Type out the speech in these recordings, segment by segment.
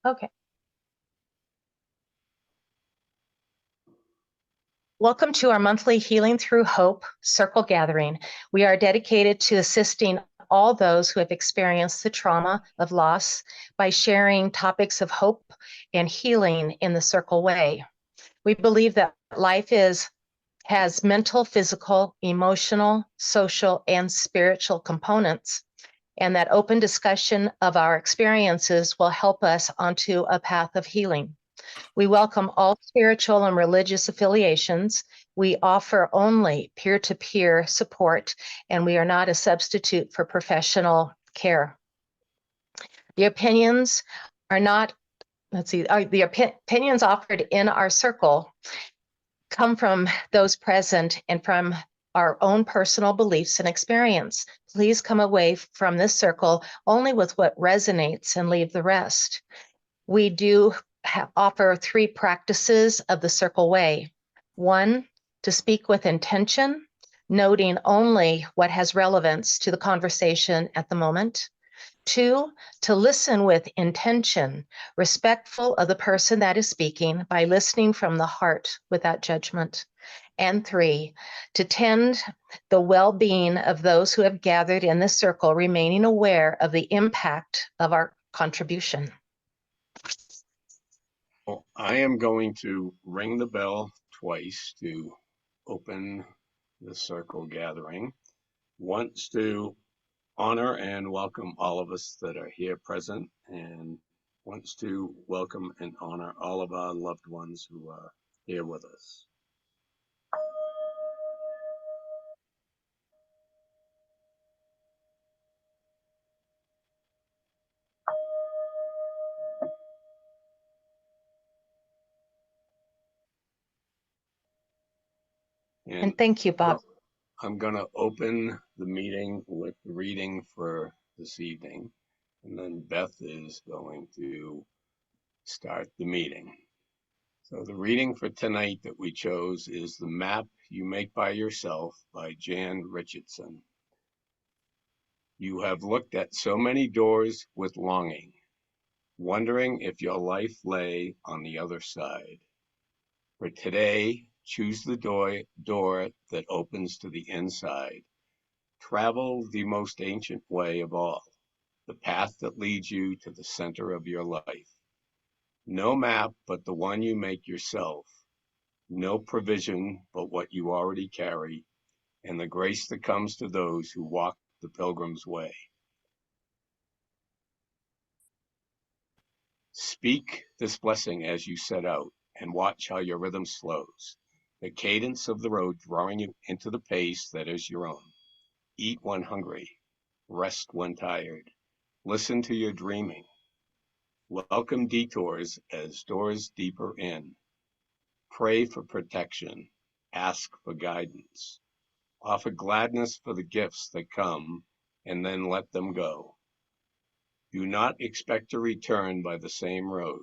Okay. Welcome to our monthly Healing Through Hope Circle Gathering. We are dedicated to assisting all those who have experienced the trauma of loss by sharing topics of hope and healing in the Circle way. We believe that life has mental, physical, emotional, social, and spiritual components, and that open discussion of our experiences will help us onto a path of healing. We welcome all spiritual and religious affiliations. We offer only peer-to-peer support, and we are not a substitute for professional care. The opinions are not, the opinions offered in our circle come from those present and from our own personal beliefs and experience. Please come away from this circle only with what resonates and leave the rest. We do offer 3 practices of the Circle Way. 1, to speak with intention, noting only what has relevance to the conversation at the moment. 2, to listen with intention, respectful of the person that is speaking by listening from the heart without judgment. And 3, to tend the well-being of those who have gathered in this circle, remaining aware of the impact of our contribution. Well, I am going to ring the bell twice to open the circle gathering. Once to honor and welcome all of us that are here present, and once to welcome and honor all of our loved ones who are here with us. And thank you, Bob. I'm going to open the meeting with the reading for this evening, and then Beth is going to start the meeting. So the reading for tonight that we chose is The Map You Make by Yourself by Jan Richardson. You have looked at so many doors with longing, wondering if your life lay on the other side. For today, choose the door that opens to the inside. Travel the most ancient way of all, the path that leads you to the center of your life. No map but the one you make yourself. No provision but what you already carry, and the grace that comes to those who walk the pilgrim's way. Speak this blessing as you set out, and watch how your rhythm slows, the cadence of the road drawing you into the pace that is your own. Eat when hungry, rest when tired, listen to your dreaming. Welcome detours as doors deeper in. Pray for protection, ask for guidance. Offer gladness for the gifts that come, and then let them go. Do not expect to return by the same road.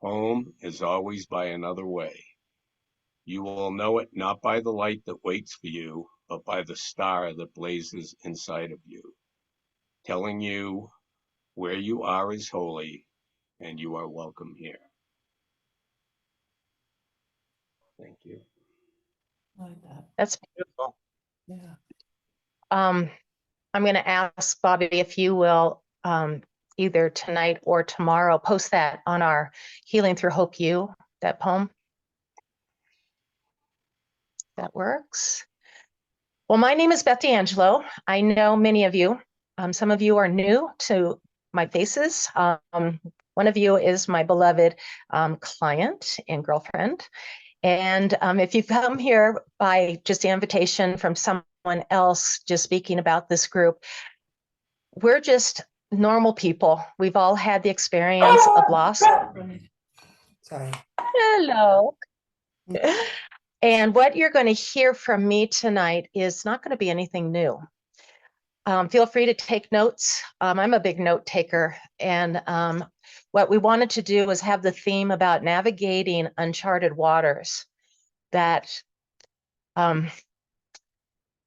Home is always by another way. You will know it not by the light that waits for you, but by the star that blazes inside of you, telling you where you are is holy, and you are welcome here. Thank you. I like that. That's beautiful. Yeah. I'm going to ask Bobby if you will either tonight or tomorrow post that on our Healing Through Hope You, that poem. That works. Well, my name is Beth D'Angelo. I know many of you. Some of you are new to my faces. One of you is my beloved client and girlfriend. And if you've come here by just invitation from someone else just speaking about this group, we're just normal people. We've all had the experience of loss. Sorry. Hello. And what you're going to hear from me tonight is not going to be anything new. Feel free to take notes. I'm a big note taker. And what we wanted to do was have the theme about navigating uncharted waters, that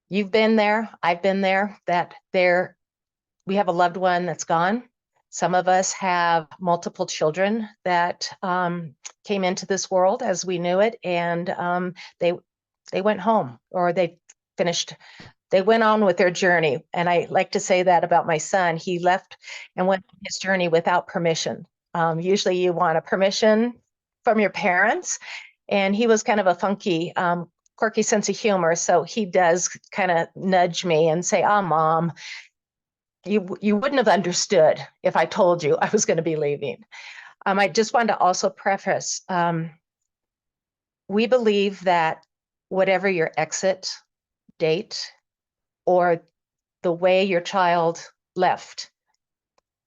you've been there, I've been there, that we have a loved one that's gone, Some of us have multiple children that came into this world as we knew it, and they went home, or they went on with their journey. And I like to say that about my son. He left and went on his journey without permission. Usually you want a permission from your parents, and he was kind of a funky, quirky sense of humor. So he does kind of nudge me and say, "Oh, Mom, you wouldn't have understood if I told you I was going to be leaving." I just wanted to also preface, we believe that whatever your exit date or the way your child left,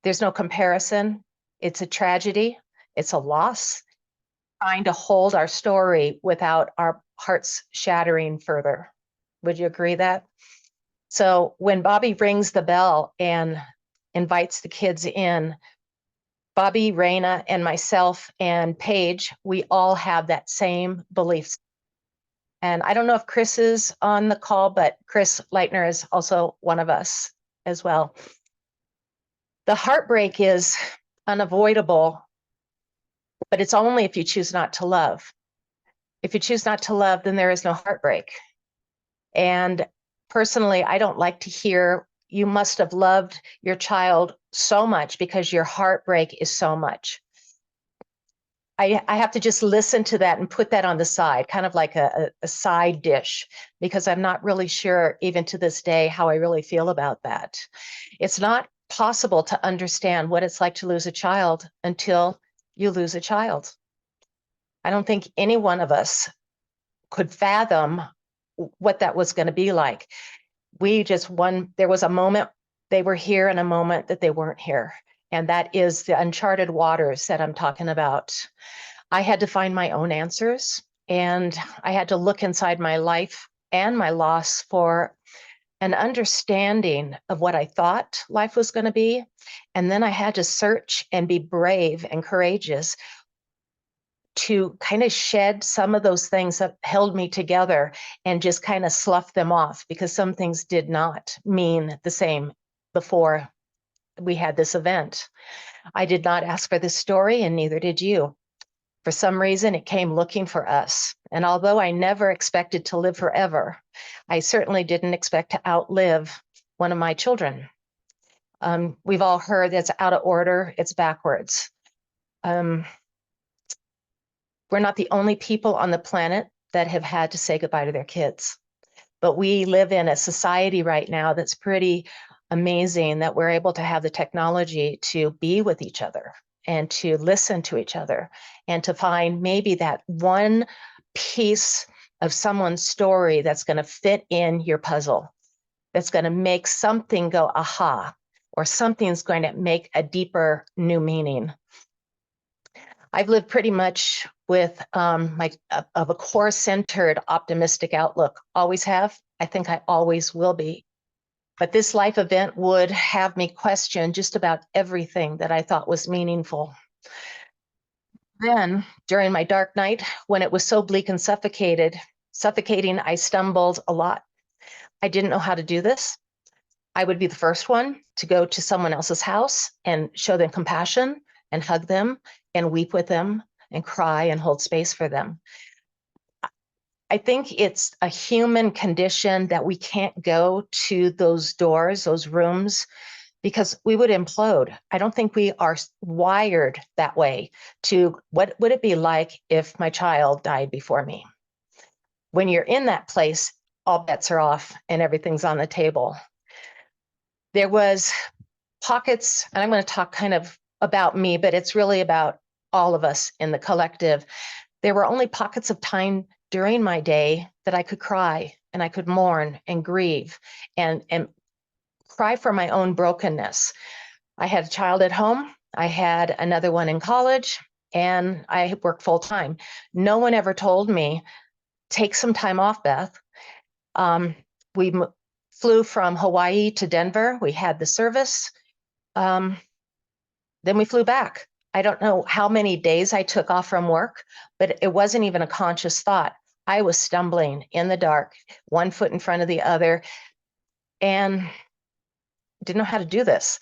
there's no comparison. It's a tragedy. It's a loss. Trying to hold our story without our hearts shattering further. Would you agree that? So when Bobby rings the bell and invites the kids in, Bobby, Raina, and myself and Paige, we all have that same belief. And I don't know if Chris is on the call, but Chris Leitner is also one of us as well. The heartbreak is unavoidable, but it's only if you choose not to love. If you choose not to love, then there is no heartbreak. And personally, I don't like to hear, "You must have loved your child so much because your heartbreak is so much." I have to just listen to that and put that on the side, kind of like a side dish, because I'm not really sure, even to this day, how I really feel about that. It's not possible to understand what it's like to lose a child until you lose a child. I don't think any one of us could fathom what that was going to be like. There was a moment they were here and a moment that they weren't here. And that is the uncharted waters that I'm talking about. I had to find my own answers, and I had to look inside my life and my loss for an understanding of what I thought life was going to be. And then I had to search and be brave and courageous to kind of shed some of those things that held me together and just kind of slough them off, because some things did not mean the same before we had this event. I did not ask for this story, and neither did you. For some reason, it came looking for us. And although I never expected to live forever, I certainly didn't expect to outlive one of my children. We've all heard that's out of order, it's backwards. We're not the only people on the planet that have had to say goodbye to their kids. But we live in a society right now that's pretty amazing, that we're able to have the technology to be with each other and to listen to each other and to find maybe that one piece of someone's story that's going to fit in your puzzle, that's going to make something go aha, or something's going to make a deeper new meaning. I've lived pretty much with of a core-centered, optimistic outlook. Always have. I think I always will be. But this life event would have me question just about everything that I thought was meaningful. Then, during my dark night, when it was so bleak and suffocating, I stumbled a lot. I didn't know how to do this. I would be the first one to go to someone else's house and show them compassion and hug them and weep with them and cry and hold space for them. I think it's a human condition that we can't go to those doors, those rooms, because we would implode. I don't think we are wired that way to what would it be like if my child died before me. When you're in that place, all bets are off and everything's on the table. There was pockets, and I'm going to talk kind of about me, but it's really about all of us in the collective. There were only pockets of time during my day that I could cry and I could mourn and grieve and cry for my own brokenness. I had a child at home. I had another one in college, and I worked full time. No one ever told me, "Take some time off, Beth." We flew from Hawaii to Denver. We had the service. Then we flew back. I don't know how many days I took off from work, but it wasn't even a conscious thought. I was stumbling in the dark, one foot in front of the other, and didn't know how to do this.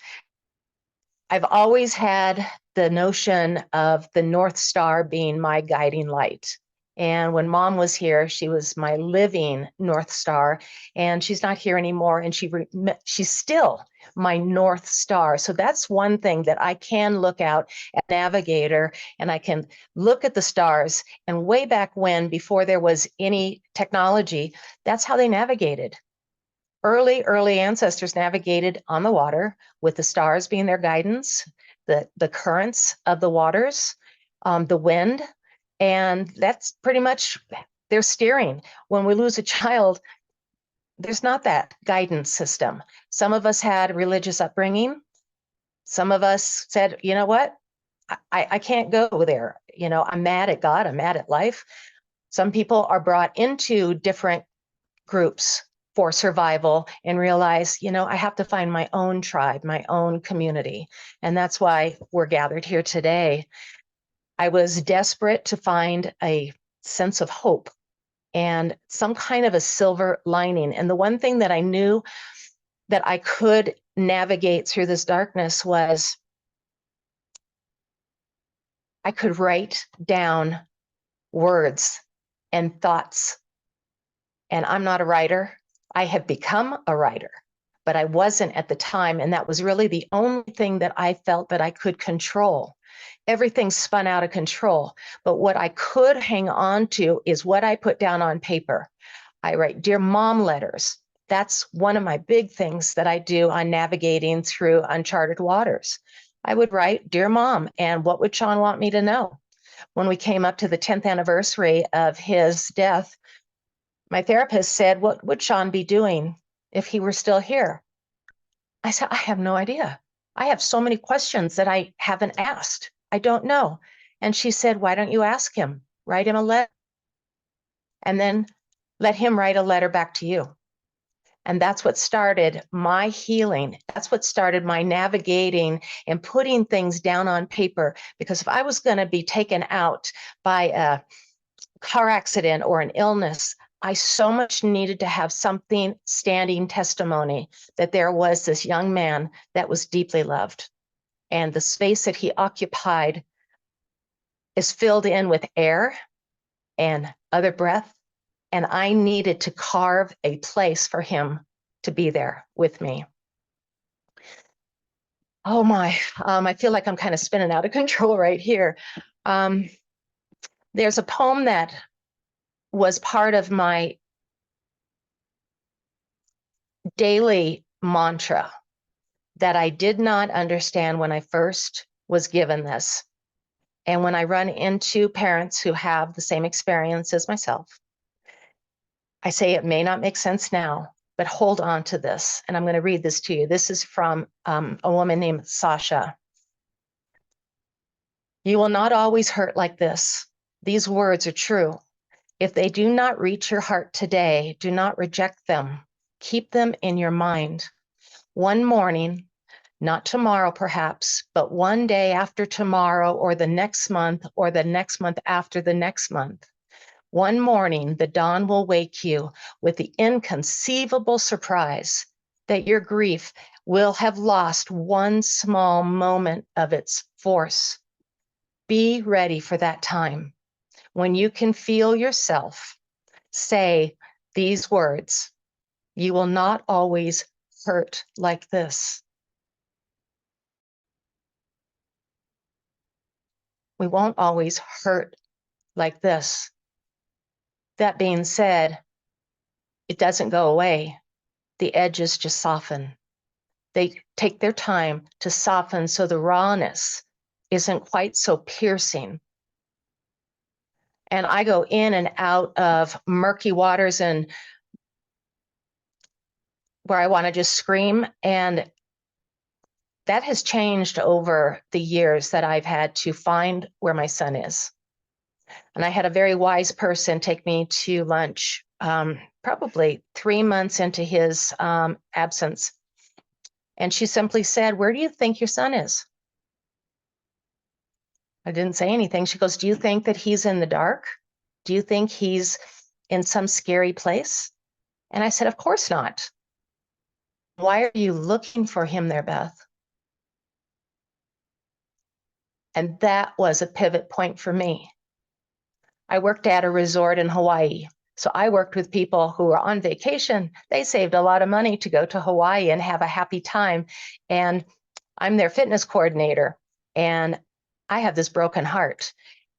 I've always had the notion of the North Star being my guiding light. And when Mom was here, she was my living North Star, and she's not here anymore. And she's still my North Star. So that's one thing that I can look out at Navigator, and I can look at the stars. And way back when, before there was any technology, that's how they navigated. Early ancestors navigated on the water with the stars being their guidance, the currents of the waters, the wind, and that's pretty much their steering. When we lose a child, there's not that guidance system. Some of us had religious upbringing. Some of us said, you know what, I can't go there. You know, I'm mad at God, I'm mad at life. Some people are brought into different groups for survival and realize, you know, I have to find my own tribe, my own community. And that's why we're gathered here today. I was desperate to find a sense of hope and some kind of a silver lining. And the one thing that I knew that I could navigate through this darkness was I could write down words and thoughts. And I'm not a writer. I have become a writer, but I wasn't at the time. And that was really the only thing that I felt that I could control. Everything spun out of control. But what I could hang on to is what I put down on paper. I write Dear Mom letters. That's one of my big things that I do on navigating through uncharted waters. I would write Dear Mom, and what would Sean want me to know? When we came up to the 10th anniversary of his death, my therapist said, what would Sean be doing if he were still here? I said, I have no idea. I have so many questions that I haven't asked. I don't know. And she said, why don't you ask him? Write him a letter and then let him write a letter back to you. And that's what started my healing. That's what started my navigating and putting things down on paper. Because if I was going to be taken out by a car accident or an illness, I so much needed to have something standing testimony that there was this young man that was deeply loved. And the space that he occupied is filled in with air and other breath. And I needed to carve a place for him to be there with me. Oh my, I feel like I'm kind of spinning out of control right here. There's a poem that was part of my daily mantra that I did not understand when I first was given this. And when I run into parents who have the same experience as myself, I say it may not make sense now, but hold on to this. And I'm going to read this to you. This is from a woman named Sasha. You will not always hurt like this. These words are true. If they do not reach your heart today, do not reject them. Keep them in your mind. One morning, not tomorrow perhaps, but one day after tomorrow or the next month or the next month after the next month. One morning, the dawn will wake you with the inconceivable surprise that your grief will have lost one small moment of its force. Be ready for that time when you can feel yourself say these words. You will not always hurt like this. We won't always hurt like this. That being said, it doesn't go away. The edges just soften. They take their time to soften so the rawness isn't quite so piercing. And I go in and out of murky waters and where I want to just scream. And that has changed over the years that I've had to find where my son is. And I had a very wise person take me to lunch, probably 3 months into his absence. And she simply said, where do you think your son is? I didn't say anything. She goes, do you think that he's in the dark? Do you think he's in some scary place? And I said, of course not. Why are you looking for him there, Beth? And that was a pivot point for me. I worked at a resort in Hawaii. So I worked with people who were on vacation. They saved a lot of money to go to Hawaii and have a happy time. And I'm their fitness coordinator. And I have this broken heart.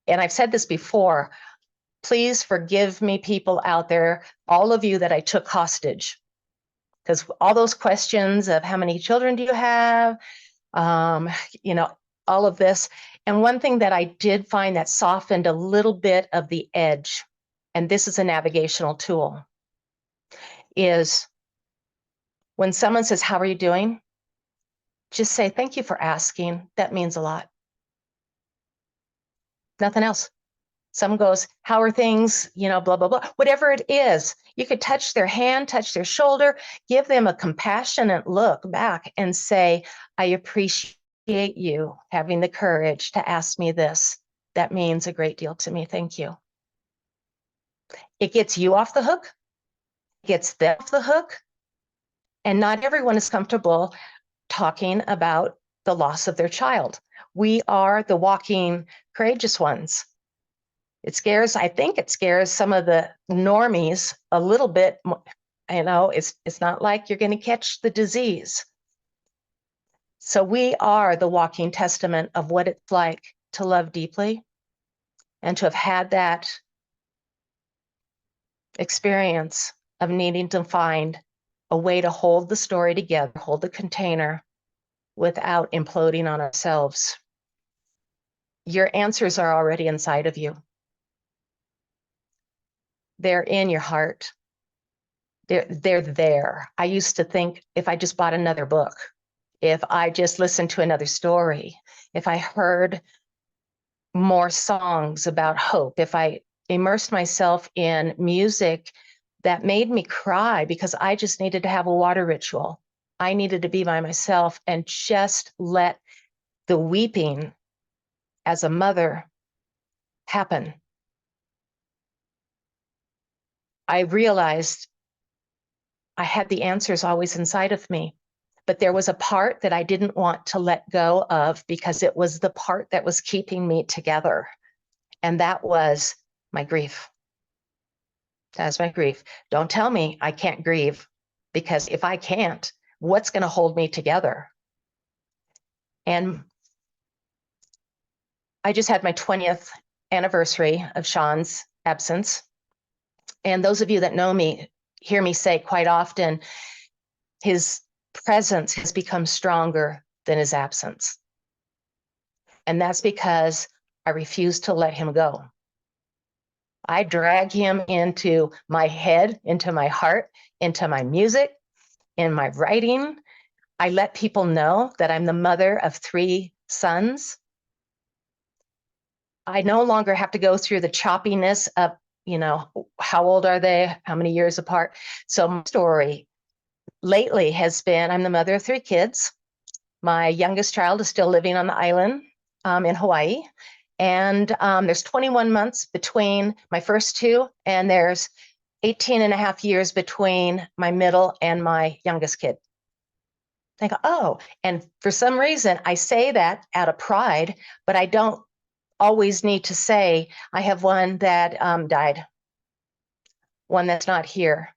And I've said this before, please forgive me, people out there, all of you that I took hostage. Because all those questions of how many children do you have, you know, all of this. And one thing that I did find that softened a little bit of the edge, and this is a navigational tool, is when someone says, how are you doing? Just say, thank you for asking. That means a lot. Nothing else. Someone goes, how are things? You know, blah, blah, blah. Whatever it is, you could touch their hand, touch their shoulder, give them a compassionate look back and say, I appreciate you having the courage to ask me this. That means a great deal to me. Thank you. It gets you off the hook, gets them off the hook, and not everyone is comfortable talking about the loss of their child. We are the walking courageous ones. It scares, I think it scares some of the normies a little bit. You know, it's not like you're going to catch the disease. So we are the walking testament of what it's like to love deeply and to have had that experience of needing to find a way to hold the story together, hold the container without imploding on ourselves. Your answers are already inside of you. They're in your heart. They're there. I used to think if I just bought another book, if I just listened to another story, if I heard more songs about hope, if I immersed myself in music that made me cry because I just needed to have a water ritual. I needed to be by myself and just let the weeping as a mother happen. I realized I had the answers always inside of me, but there was a part that I didn't want to let go of because it was the part that was keeping me together. And that was my grief. That's my grief. Don't tell me I can't grieve, because if I can't, what's going to hold me together? And I just had my 20th anniversary of Sean's absence. And those of you that know me hear me say quite often, his presence has become stronger than his absence. And that's because I refuse to let him go. I drag him into my head, into my heart, into my music, in my writing. I let people know that I'm the mother of 3 sons. I no longer have to go through the choppiness of, you know, how old are they? How many years apart? So my story lately has been, I'm the mother of 3 kids. My youngest child is still living on the island in Hawaii. And there's 21 months between my first 2, and there's 18 and a half years between my middle and my youngest kid. I go, oh, and for some reason I say that out of pride, but I don't always need to say I have one that died, one that's not here.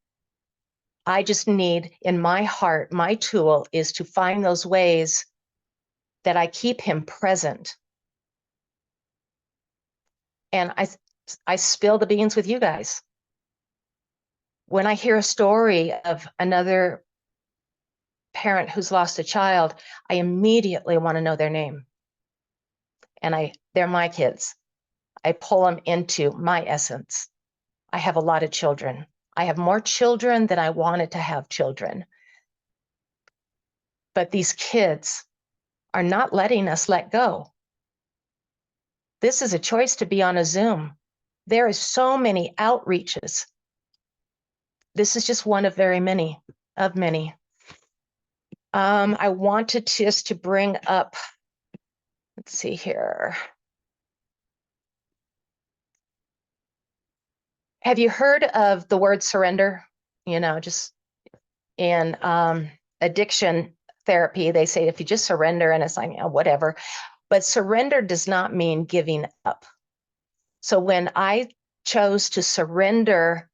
I just need, in my heart, my tool is to find those ways that I keep him present. And I spill the beans with you guys. When I hear a story of another parent who's lost a child, I immediately want to know their name. And they're my kids. I pull them into my essence. I have a lot of children. I have more children than I wanted to have children. But these kids are not letting us let go. This is a choice to be on a Zoom. There is so many outreaches. This is just one of very many, of many. I wanted just to bring up, let's see here. Have you heard of the word surrender? You know, just in addiction therapy, they say if you just surrender, and it's like, you know, whatever. But surrender does not mean giving up. So when I chose to surrender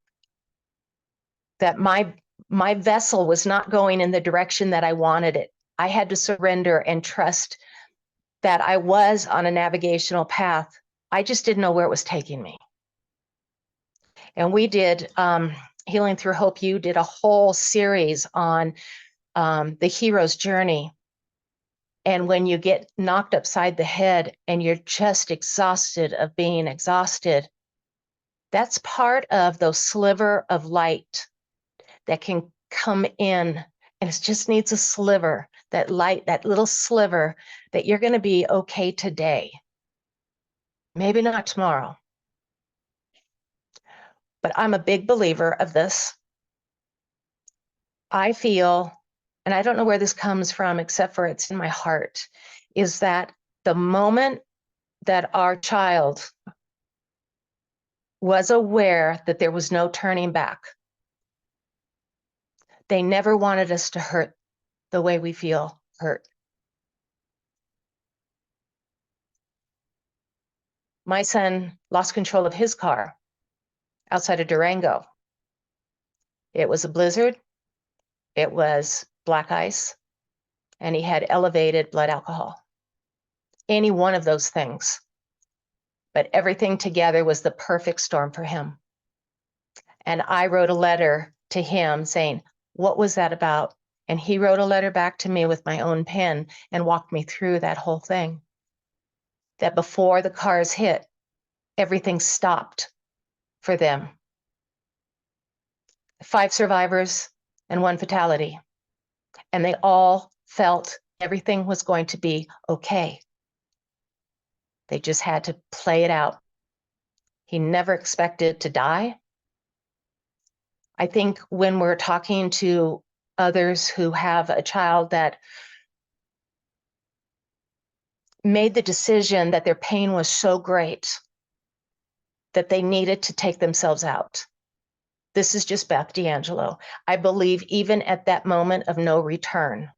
that my vessel was not going in the direction that I wanted it, I had to surrender and trust that I was on a navigational path. I just didn't know where it was taking me. And we did Healing Through Hope. You did a whole series on the hero's journey. And when you get knocked upside the head and you're just exhausted of being exhausted, that's part of those sliver of light that can come in. And it just needs a sliver, that light, that little sliver that you're going to be okay today. Maybe not tomorrow. But I'm a big believer of this. I feel, and I don't know where this comes from, except for it's in my heart, is that the moment that our child was aware that there was no turning back, they never wanted us to hurt the way we feel hurt. My son lost control of his car outside of Durango. It was a blizzard, it was black ice, and he had elevated blood alcohol. Any one of those things. But everything together was the perfect storm for him. And I wrote a letter to him saying, what was that about? And he wrote a letter back to me with my own pen and walked me through that whole thing. That before the cars hit, everything stopped for them. 5 survivors and 1 fatality. And they all felt everything was going to be okay. They just had to play it out. He never expected to die. I think when we're talking to others who have a child that made the decision that their pain was so great that they needed to take themselves out. This is just Beth D'Angelo. I believe even at that moment of no return,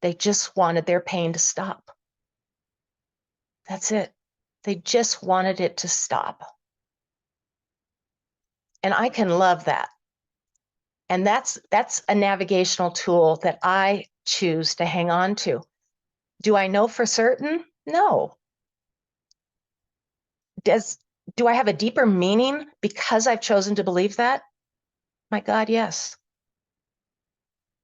they just wanted their pain to stop. That's it. They just wanted it to stop. And I can love that. And that's a navigational tool that I choose to hang on to. Do I know for certain? No. Do I have a deeper meaning because I've chosen to believe that? My God, yes.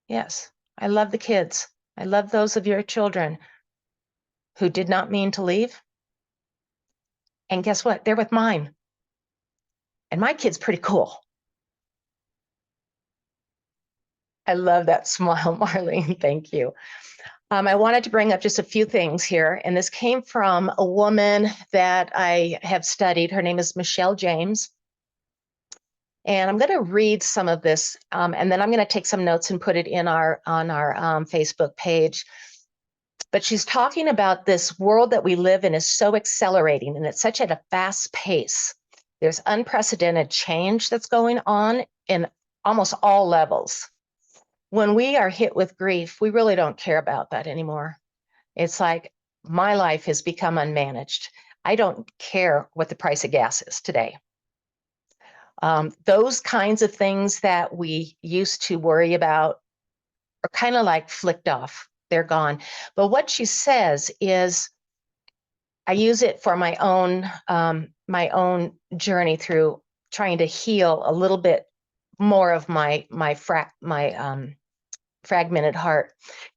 Yes. I love the kids. I love those of your children who did not mean to leave. And guess what? They're with mine. And my kid's pretty cool. I love that smile, Marlene. Thank you. I wanted to bring up just a few things here. And this came from a woman that I have studied. Her name is Michelle James. And I'm going to read some of this, and then I'm going to take some notes and put it in on our Facebook page. But she's talking about this world that we live in is so accelerating, and it's such at a fast pace. There's unprecedented change that's going on in almost all levels. When we are hit with grief, we really don't care about that anymore. It's like my life has become unmanaged. I don't care what the price of gas is today. Those kinds of things that we used to worry about are kind of like flicked off. They're gone. But what she says is, I use it for my own journey through trying to heal a little bit more of my fragmented heart,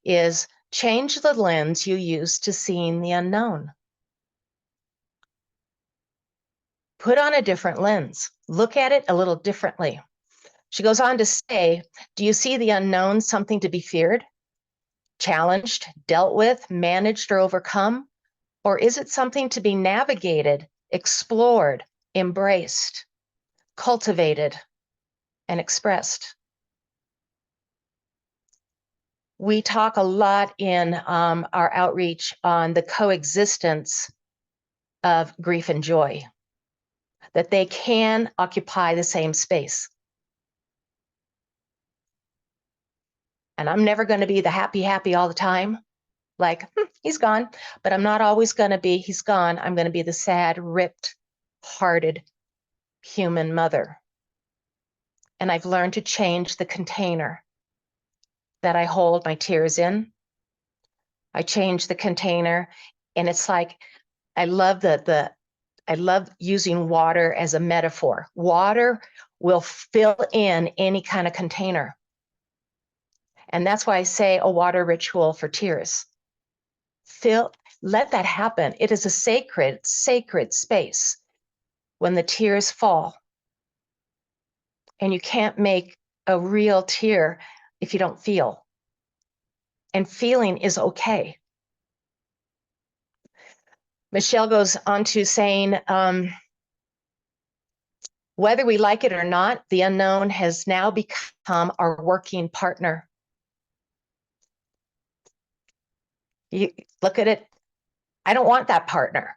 is change the lens you use to seeing the unknown. Put on a different lens. Look at it a little differently. She goes on to say, do you see the unknown something to be feared, challenged, dealt with, managed, or overcome? Or is it something to be navigated, explored, embraced, cultivated, and expressed? We talk a lot in our outreach on the coexistence of grief and joy, that they can occupy the same space. And I'm never going to be the happy all the time. like, he's gone, but I'm not always going to be, he's gone. I'm going to be the sad, ripped, hearted human mother. And I've learned to change the container that I hold my tears in. I change the container, and it's like, I love I love using water as a metaphor. Water will fill in any kind of container. And that's why I say a water ritual for tears. Let that happen. It is a sacred, sacred space when the tears fall. And you can't make a real tear if you don't feel. And feeling is okay. Michelle goes on to saying, whether we like it or not, the unknown has now become our working partner. You look at it, I don't want that partner.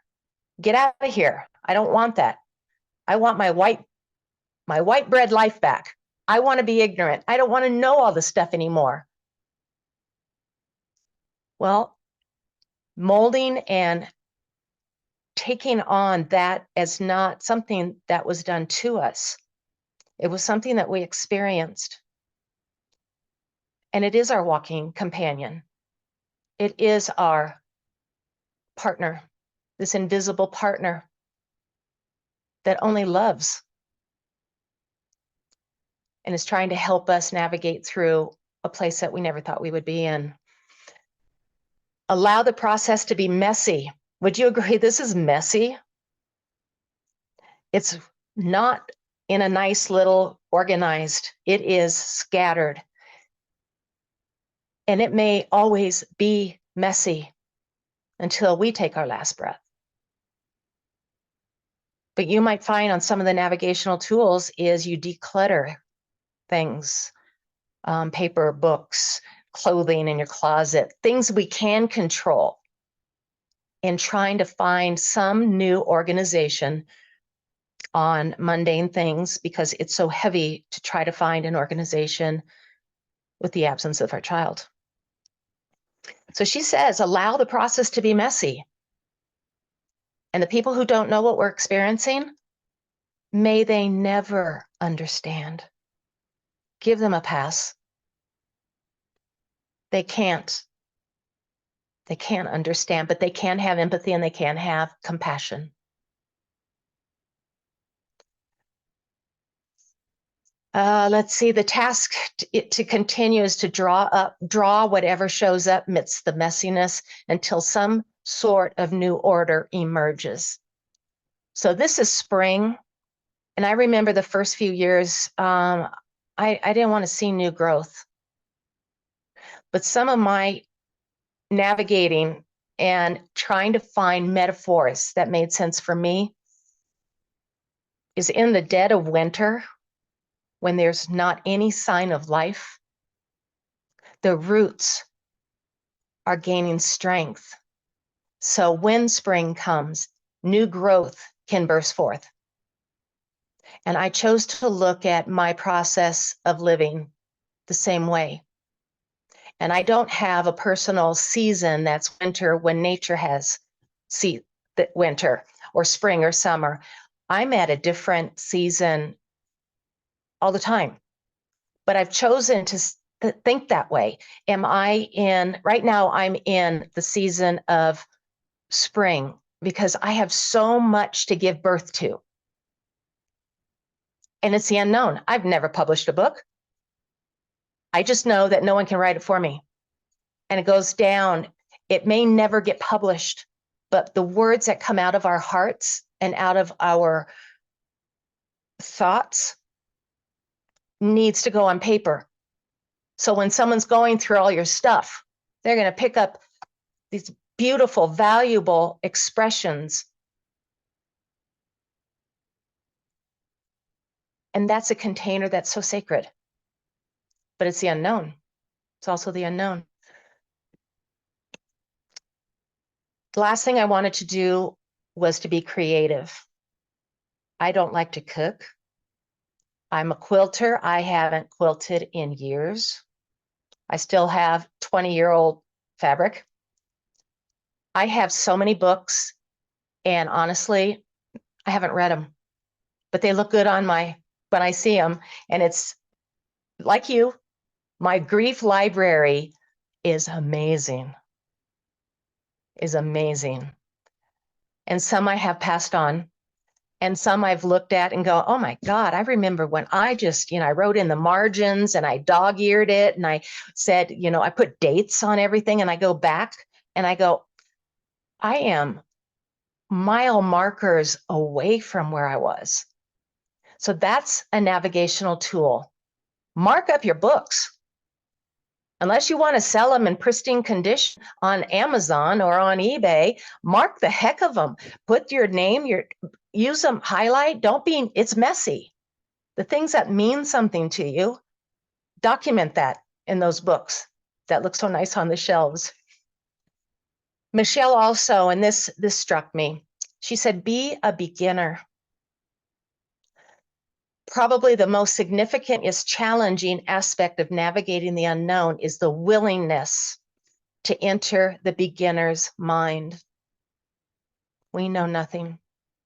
Get out of here. I don't want that. I want my white bread life back. I want to be ignorant. I don't want to know all this stuff anymore. Well, molding and taking on that as not something that was done to us. It was something that we experienced. And it is our walking companion. It is our partner, this invisible partner that only loves and is trying to help us navigate through a place that we never thought we would be in. Allow the process to be messy. Would you agree this is messy? It's not in a nice little organized, it is scattered. And it may always be messy until we take our last breath. But you might find on some of the navigational tools is you declutter things, paper, books, clothing in your closet, things we can control, and trying to find some new organization on mundane things because it's so heavy to try to find an organization with the absence of our child. So she says, allow the process to be messy. And the people who don't know what we're experiencing, may they never understand. Give them a pass. They can't. They can't understand, but they can have empathy and they can have compassion. Let's see, the task to continue is to draw whatever shows up amidst the messiness until some sort of new order emerges. So this is spring. And I remember the first few years, I didn't want to see new growth. But some of my navigating and trying to find metaphors that made sense for me is in the dead of winter, when there's not any sign of life, the roots are gaining strength. So when spring comes, new growth can burst forth. And I chose to look at my process of living the same way. And I don't have a personal season that's winter when nature has winter or spring or summer. I'm at a different season all the time, but I've chosen to think that way. Right now I'm in the season of spring because I have so much to give birth to. And it's the unknown. I've never published a book. I just know that no one can write it for me. And it goes down. It may never get published, but the words that come out of our hearts and out of our thoughts needs to go on paper. So when someone's going through all your stuff, they're going to pick up these beautiful, valuable expressions. And that's a container that's so sacred. But it's the unknown. It's also the unknown. The last thing I wanted to do was to be creative. I don't like to cook. I'm a quilter. I haven't quilted in years. I still have 20-year-old fabric. I have so many books, and honestly, I haven't read them, but they look good on when I see them. And it's like you, my grief library is amazing, And some I have passed on, and some I've looked at and go, oh my God, I remember when I just, I wrote in the margins and I dog-eared it and I said, I put dates on everything, and I go back and I go, I am mile markers away from where I was. So that's a navigational tool. Mark up your books. Unless you want to sell them in pristine condition on Amazon or on eBay, mark the heck of them. Put your name, use them, highlight. It's messy. The things that mean something to you, document that in those books that look so nice on the shelves. Michelle also, and this struck me, she said, be a beginner. Probably the most significant is challenging aspect of navigating the unknown is the willingness to enter the beginner's mind. We know nothing.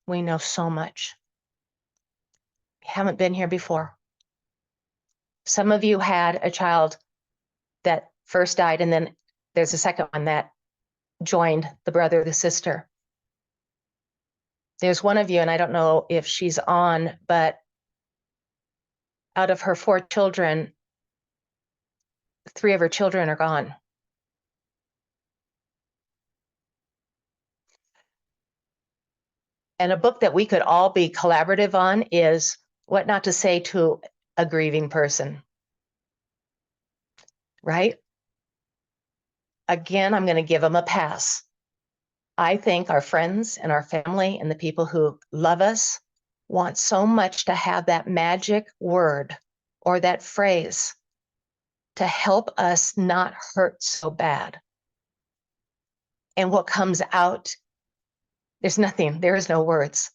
We know so much. We haven't been here before. Some of you had a child that first died, and then there's a second one that joined the brother or the sister. There's one of you, and I don't know if she's on, but out of her 4 children, 3 of her children are gone. And a book that we could all be collaborative on is What Not to Say to a Grieving Person. Right? Again, I'm going to give them a pass. I think our friends and our family and the people who love us want so much to have that magic word or that phrase to help us not hurt so bad. And what comes out, there's nothing, there is no words.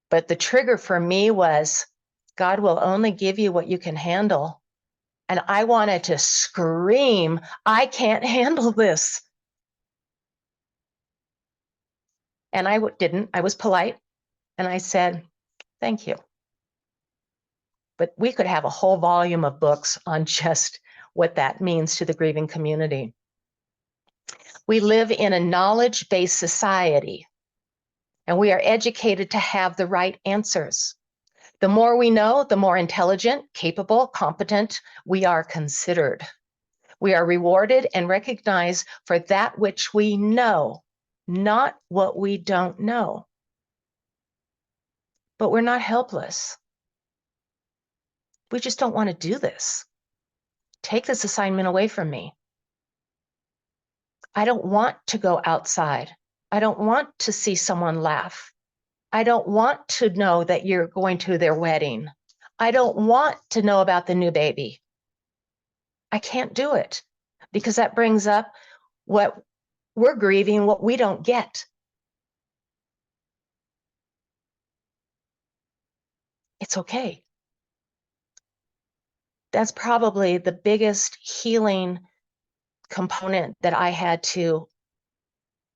But the trigger for me was, God will only give you what you can handle. And I wanted to scream, I can't handle this. And I didn't. I was polite. And I said, thank you. But we could have a whole volume of books on just what that means to the grieving community. We live in a knowledge-based society, and we are educated to have the right answers. The more we know, the more intelligent, capable, competent we are considered. We are rewarded and recognized for that which we know, not what we don't know. But we're not helpless. We just don't want to do this. Take this assignment away from me. I don't want to go outside. I don't want to see someone laugh. I don't want to know that you're going to their wedding. I don't want to know about the new baby. I can't do it because that brings up what we're grieving, what we don't get. It's okay. That's probably the biggest healing component that I had to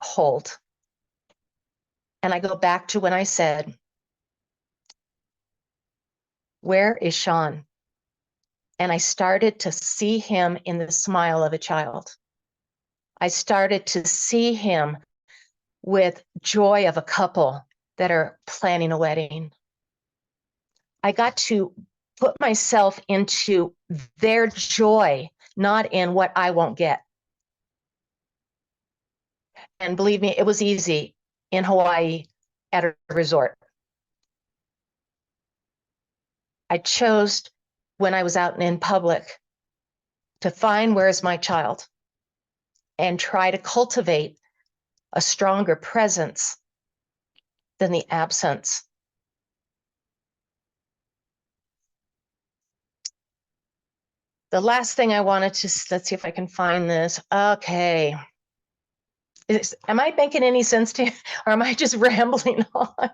hold. And I go back to when I said, where is Sean? And I started to see him in the smile of a child. I started to see him with joy of a couple that are planning a wedding. I got to put myself into their joy, not in what I won't get. And believe me, it was easy in Hawaii at a resort. I chose when I was out and in public to find where is my child and try to cultivate a stronger presence than the absence. The last thing I wanted to, let's see if I can find this. Okay. Am I making any sense to you, or am I just rambling on?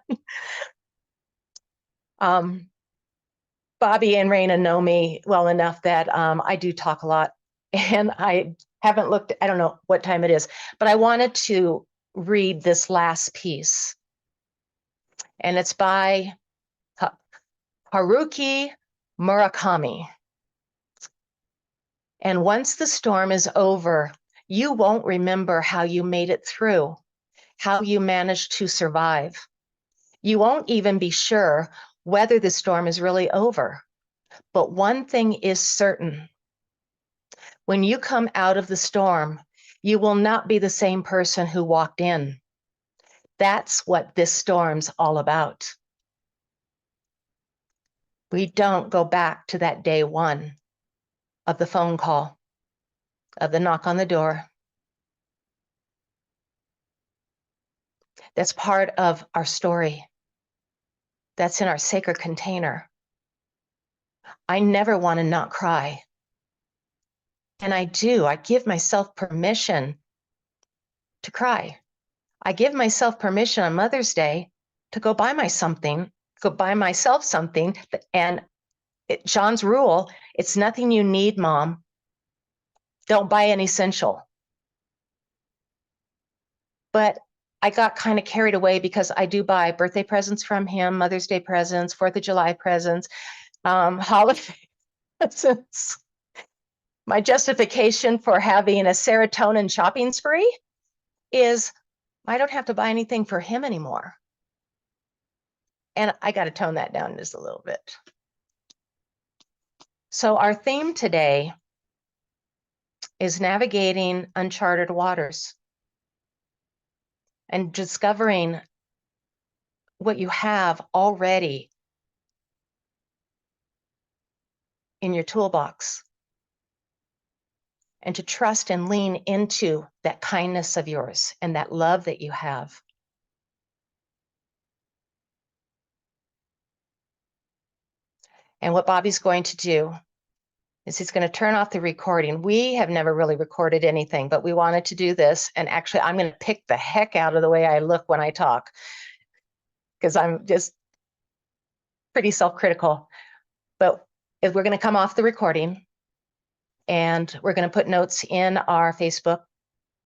Bobby and Raina know me well enough that I do talk a lot, and I haven't looked, I don't know what time it is, but I wanted to read this last piece. And it's by Haruki Murakami. And once the storm is over, you won't remember how you made it through, how you managed to survive. You won't even be sure whether the storm is really over. But one thing is certain. When you come out of the storm, you will not be the same person who walked in. That's what this storm's all about. We don't go back to that day one of the phone call, of the knock on the door. That's part of our story. That's in our sacred container. I never want to not cry. And I do. I give myself permission to cry. I give myself permission on Mother's Day to go buy myself something. And John's rule, it's nothing you need, Mom. Don't buy an essential. But I got kind of carried away because I do buy birthday presents from him, Mother's Day presents, 4th of July presents, holiday presents. My justification for having a serotonin shopping spree is I don't have to buy anything for him anymore. And I got to tone that down just a little bit. So our theme today is navigating uncharted waters and discovering what you have already in your toolbox, and to trust and lean into that kindness of yours and that love that you have. And what Bobby's going to do is he's going to turn off the recording. We have never really recorded anything, but we wanted to do this. And actually, I'm going to pick the heck out of the way I look when I talk, because I'm just pretty self-critical. But if we're going to come off the recording, and we're going to put notes in our Facebook